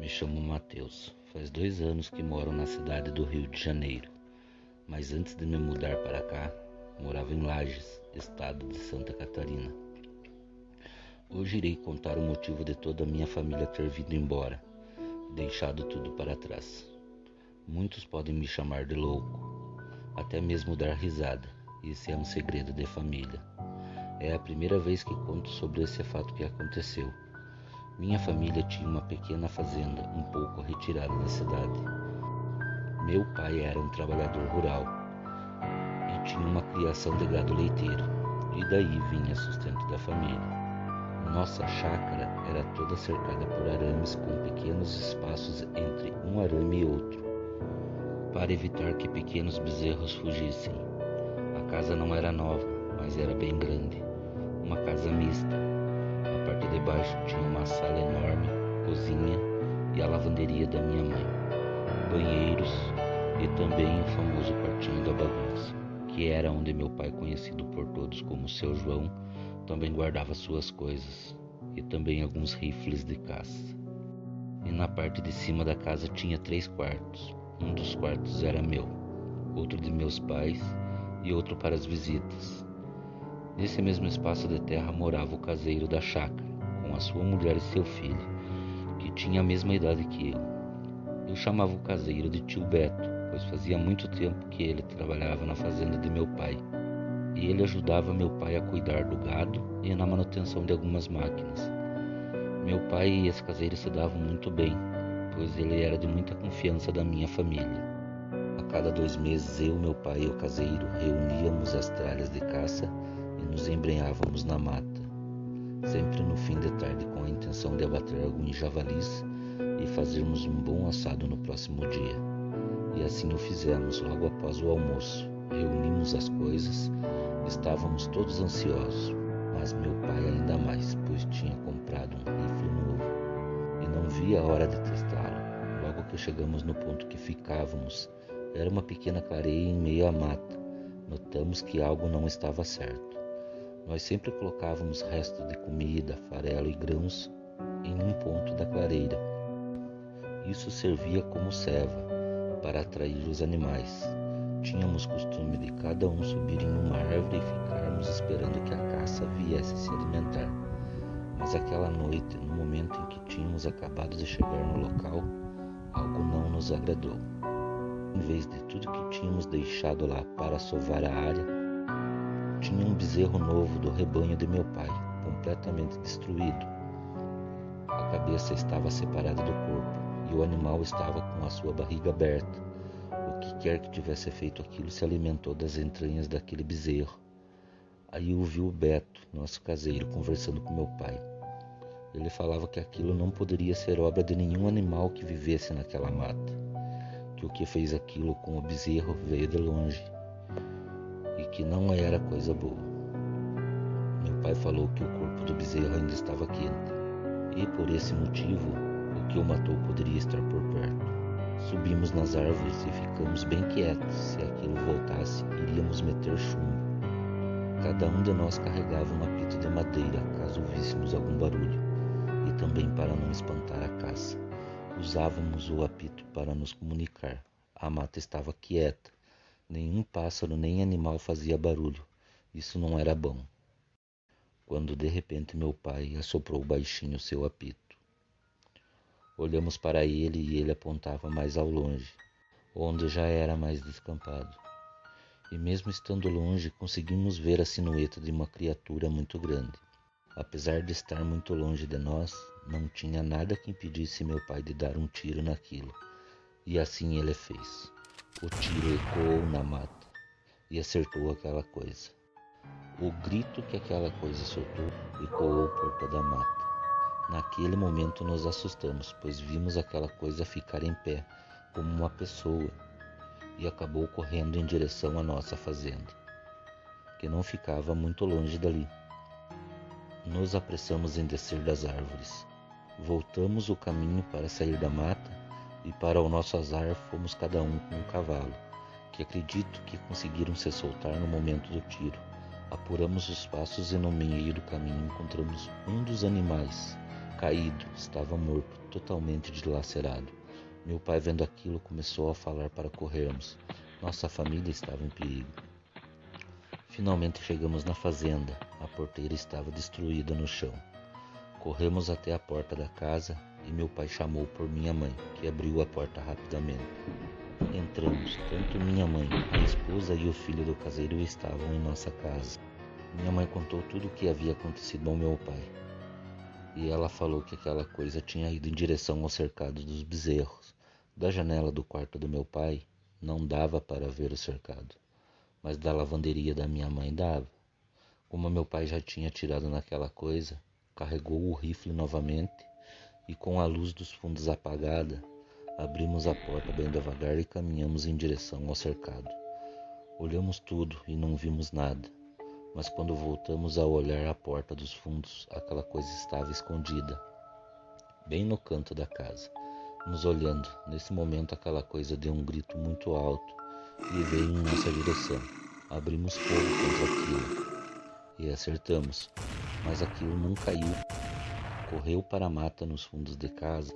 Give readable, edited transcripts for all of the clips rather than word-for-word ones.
chamo Matheus. Faz 2 anos que moro na cidade do Rio de Janeiro, mas antes de me mudar para cá, morava em Lages, estado de Santa Catarina. Hoje irei contar o motivo de toda a minha família ter vindo embora, deixado tudo para trás. Muitos podem me chamar de louco, até mesmo dar risada. Esse é um segredo de família. É a primeira vez que conto sobre esse fato que aconteceu. Minha família tinha uma pequena fazenda um pouco retirada da cidade. Meu pai era um trabalhador rural e tinha uma criação de gado leiteiro, e daí vinha sustento da família. Nossa chácara era toda cercada por arames com pequenos espaços entre um arame e outro, para evitar que pequenos bezerros fugissem. A casa não era nova, mas era bem grande, uma casa mista. A parte de baixo tinha uma sala enorme, cozinha e a lavanderia da minha mãe, banheiros e também o famoso quartinho da bagunça, que era onde meu pai, conhecido por todos como Seu João, também guardava suas coisas e também alguns rifles de caça. E na parte de cima da casa tinha 3 quartos. Um dos quartos era meu, outro de meus pais e outro para as visitas. Nesse mesmo espaço de terra morava o caseiro da chácara, com a sua mulher e seu filho, que tinha a mesma idade que eu. Eu chamava o caseiro de tio Beto, pois fazia muito tempo que ele trabalhava na fazenda de meu pai, e ele ajudava meu pai a cuidar do gado e na manutenção de algumas máquinas. Meu pai e esse caseiro se davam muito bem, pois ele era de muita confiança da minha família. A cada 2 meses eu, meu pai e o caseiro reuníamos as tralhas de caça e nos embrenhávamos na mata, sempre no fim de tarde com a intenção de abater alguns javalis e fazermos um bom assado no próximo dia. E assim o fizemos logo após o almoço. Reunimos as coisas, estávamos todos ansiosos, mas meu pai ainda mais, pois tinha comprado um rifle novo e não via a hora de testá-lo. Logo que chegamos no ponto que ficávamos, era uma pequena clareia em meio à mata. Notamos que algo não estava certo. Nós sempre colocávamos restos de comida, farelo e grãos em um ponto da clareira. Isso servia como ceva para atrair os animais. Tínhamos costume de cada um subir em uma árvore e ficarmos esperando que a caça viesse se alimentar. Mas aquela noite, no momento em que tínhamos acabado de chegar no local, algo não nos agradou. Em vez de tudo que tínhamos deixado lá para sovar a área, tinha um bezerro novo do rebanho de meu pai, completamente destruído. A cabeça estava separada do corpo e o animal estava com a sua barriga aberta. O que quer que tivesse feito aquilo se alimentou das entranhas daquele bezerro. Aí ouvi o Beto, nosso caseiro, conversando com meu pai. Ele falava que aquilo não poderia ser obra de nenhum animal que vivesse naquela mata, que o que fez aquilo com o bezerro veio de longe e que não era coisa boa. Meu pai falou que o corpo do bezerro ainda estava quente e por esse motivo o que o matou poderia estar por perto. Subimos nas árvores e ficamos bem quietos. Se aquilo voltasse, iríamos meter chumbo. Cada um de nós carregava um apito de madeira, caso ouvíssemos algum barulho, e também para não espantar a caça. Usávamos o apito para nos comunicar. A mata estava quieta. Nenhum pássaro nem animal fazia barulho. Isso não era bom. Quando de repente meu pai assoprou baixinho seu apito. Olhamos para ele e ele apontava mais ao longe, onde já era mais descampado. E mesmo estando longe, conseguimos ver a silhueta de uma criatura muito grande. Apesar de estar muito longe de nós, não tinha nada que impedisse meu pai de dar um tiro naquilo. E assim ele fez. O tiro ecoou na mata e acertou aquela coisa. O grito que aquela coisa soltou ecoou por toda a mata. Naquele momento nos assustamos, pois vimos aquela coisa ficar em pé, como uma pessoa, e acabou correndo em direção à nossa fazenda, que não ficava muito longe dali. Nos apressamos em descer das árvores. Voltamos o caminho para sair da mata e, para o nosso azar, fomos cada um com um cavalo, que acredito que conseguiram se soltar no momento do tiro. Apuramos os passos e no meio do caminho encontramos um dos animais, caído, estava morto, totalmente dilacerado. Meu pai, vendo aquilo, começou a falar para corrermos. Nossa família estava em perigo. Finalmente chegamos na fazenda. A porteira estava destruída no chão. Corremos até a porta da casa e meu pai chamou por minha mãe, que abriu a porta rapidamente. Entramos. Tanto minha mãe, a esposa e o filho do caseiro estavam em nossa casa. Minha mãe contou tudo o que havia acontecido ao meu pai. E ela falou que aquela coisa tinha ido em direção ao cercado dos bezerros. Da janela do quarto do meu pai, não dava para ver o cercado, mas da lavanderia da minha mãe dava. Como meu pai já tinha atirado naquela coisa, carregou o rifle novamente e, com a luz dos fundos apagada, abrimos a porta bem devagar e caminhamos em direção ao cercado. Olhamos tudo e não vimos nada, mas quando voltamos a olhar a porta dos fundos, aquela coisa estava escondida, bem no canto da casa, nos olhando. Nesse momento, aquela coisa deu um grito muito alto e veio em nossa direção. Abrimos fogo contra aquilo e acertamos, mas aquilo não caiu. Correu para a mata nos fundos de casa.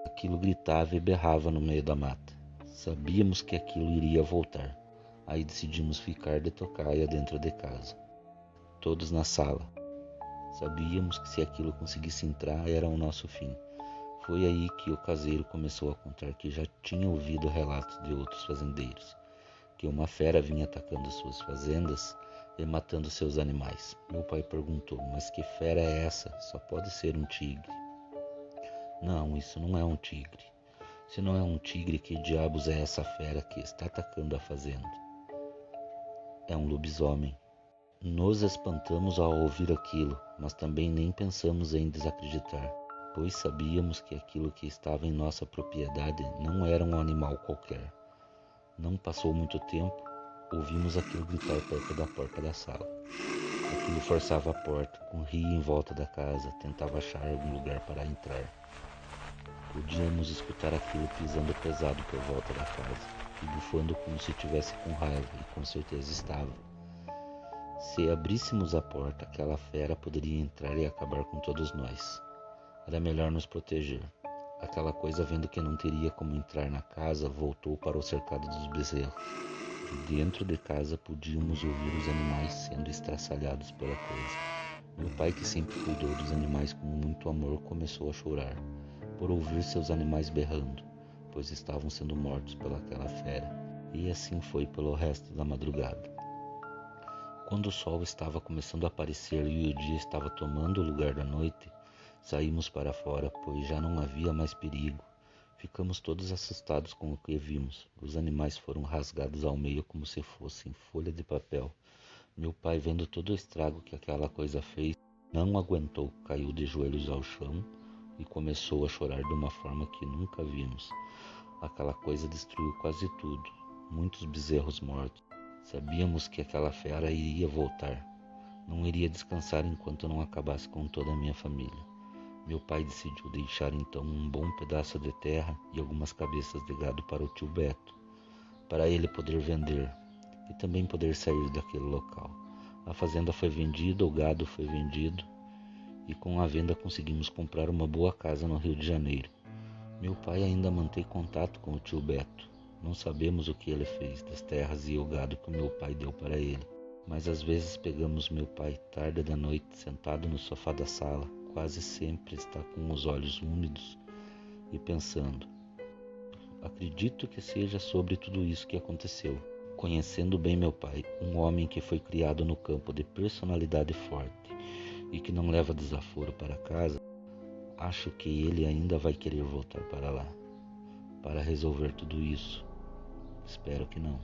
Aquilo gritava e berrava no meio da mata. Sabíamos que aquilo iria voltar. Aí decidimos ficar de tocaia dentro de casa, todos na sala. Sabíamos que se aquilo conseguisse entrar, era o nosso fim. Foi aí que o caseiro começou a contar que já tinha ouvido relatos de outros fazendeiros, que uma fera vinha atacando suas fazendas e matando seus animais. Meu pai perguntou: mas que fera é essa? Só pode ser um tigre. Não, isso não é um tigre. Se não é um tigre, que diabos é essa fera que está atacando a fazenda? É um lobisomem. Nos espantamos ao ouvir aquilo, mas também nem pensamos em desacreditar, pois sabíamos que aquilo que estava em nossa propriedade não era um animal qualquer. Não passou muito tempo, ouvimos aquilo gritar perto da porta da sala. Aquilo forçava a porta, corria em volta da casa, tentava achar algum lugar para entrar. Podíamos escutar aquilo pisando pesado por volta da casa e bufando como se estivesse com raiva, e com certeza estava. Se abríssemos a porta, aquela fera poderia entrar e acabar com todos nós. Era melhor nos proteger. Aquela coisa, vendo que não teria como entrar na casa, voltou para o cercado dos bezerros. De dentro de casa podíamos ouvir os animais sendo estraçalhados pela coisa. Meu pai, que sempre cuidou dos animais com muito amor, começou a chorar por ouvir seus animais berrando, pois estavam sendo mortos pelaquela fera. E assim foi pelo resto da madrugada. Quando o sol estava começando a aparecer e o dia estava tomando o lugar da noite, saímos para fora, pois já não havia mais perigo. Ficamos todos assustados com o que vimos. Os animais foram rasgados ao meio como se fossem folha de papel. Meu pai, vendo todo o estrago que aquela coisa fez, não aguentou, caiu de joelhos ao chão e começou a chorar de uma forma que nunca vimos. Aquela coisa destruiu quase tudo, muitos bezerros mortos. Sabíamos que aquela fera iria voltar. Não iria descansar enquanto não acabasse com toda a minha família. Meu pai decidiu deixar então um bom pedaço de terra e algumas cabeças de gado para o tio Beto, para ele poder vender e também poder sair daquele local. A fazenda foi vendida, o gado foi vendido e com a venda conseguimos comprar uma boa casa no Rio de Janeiro. Meu pai ainda mantém contato com o tio Beto. Não sabemos o que ele fez das terras e o gado que o meu pai deu para ele, mas às vezes pegamos meu pai tarde da noite sentado no sofá da sala, quase sempre está com os olhos úmidos e pensando. Acredito que seja sobre tudo isso que aconteceu. Conhecendo bem meu pai, um homem que foi criado no campo de personalidade forte e que não leva desaforo para casa, acho que ele ainda vai querer voltar para lá, para resolver tudo isso. Espero que não.